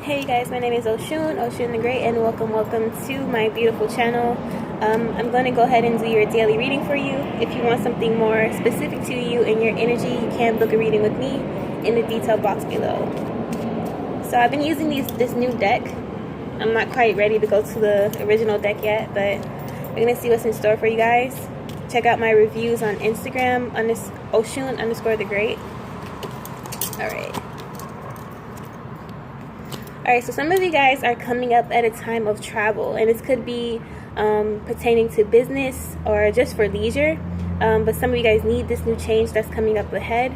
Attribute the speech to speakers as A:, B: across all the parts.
A: Hey guys, my name is Oshun the Great, and welcome to my beautiful channel. I'm going to go ahead and do your daily reading for you. If you want something more specific to you and your energy, you can book a reading with me in the detail box below. So I've been using this new deck. I'm not quite ready to go to the original deck yet, but we're going to see what's in store for you guys. Check out my reviews on Instagram, Oshun_the Great. Alright, so some of you guys are coming up at a time of travel, and this could be pertaining to business or just for leisure, but some of you guys need this new change that's coming up ahead.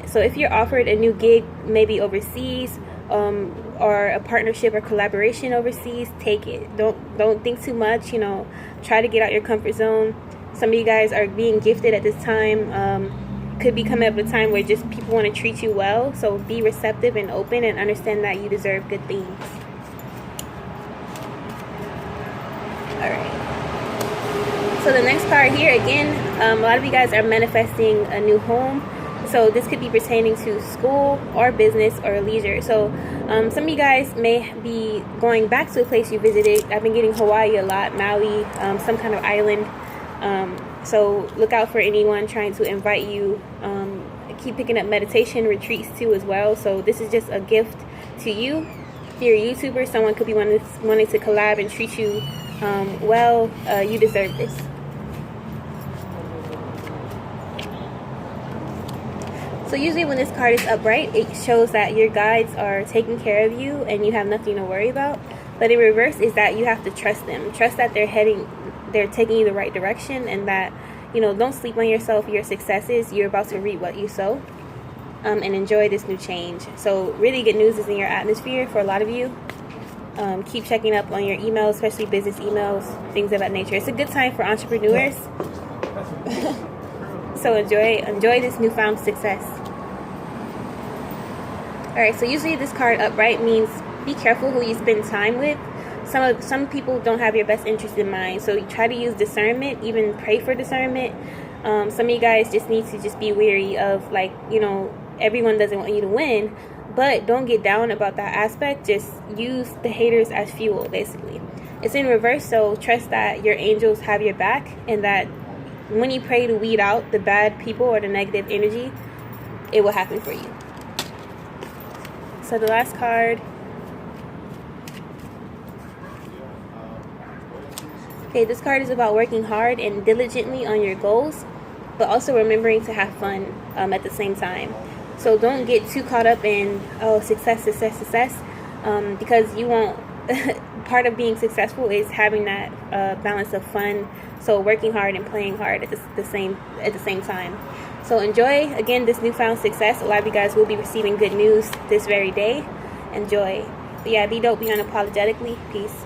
A: So if you're offered a new gig, maybe overseas, or a partnership or collaboration overseas, take it. Don't think too much, try to get out your comfort zone. Some of you guys are being gifted at this time. Could be coming up at a time where just people want to treat you well, so be receptive and open and understand that you deserve good things. Alright, so the next card here, again, a lot of you guys are manifesting a new home, so this could be pertaining to school or business or leisure. So some of you guys may be going back to a place you visited. I've been getting Hawaii a lot, Maui, some kind of island. So look out for anyone trying to invite you. Keep picking up meditation retreats too as well. So this is just a gift to you. If you're a YouTuber, someone could be wanting to collab and treat you well. You deserve this. So usually when this card is upright, it shows that your guides are taking care of you and you have nothing to worry about. But in reverse is that you have to trust them. Trust that they're taking you the right direction, and that, don't sleep on yourself, your successes. You're about to reap what you sow, and enjoy this new change. So really good news is in your atmosphere for a lot of you. Keep checking up on your emails, especially business emails, things of that nature. It's a good time for entrepreneurs. So enjoy this newfound success. Alright, so usually this card upright means be careful who you spend time with. Some people don't have your best interest in mind, so you try to use discernment, even pray for discernment. Some of you guys just need to just be wary of, everyone doesn't want you to win, but don't get down about that aspect. Just use the haters as fuel, basically. It's in reverse, so trust that your angels have your back, and that when you pray to weed out the bad people or the negative energy, it will happen for you. So the last card. Okay, this card is about working hard and diligently on your goals, but also remembering to have fun at the same time. So don't get too caught up in, success, because you won't. Part of being successful is having that balance of fun. So working hard and playing hard at the same time. So enjoy, again, this newfound success. A lot of you guys will be receiving good news this very day. Enjoy. But yeah, be dope, be unapologetically. Peace.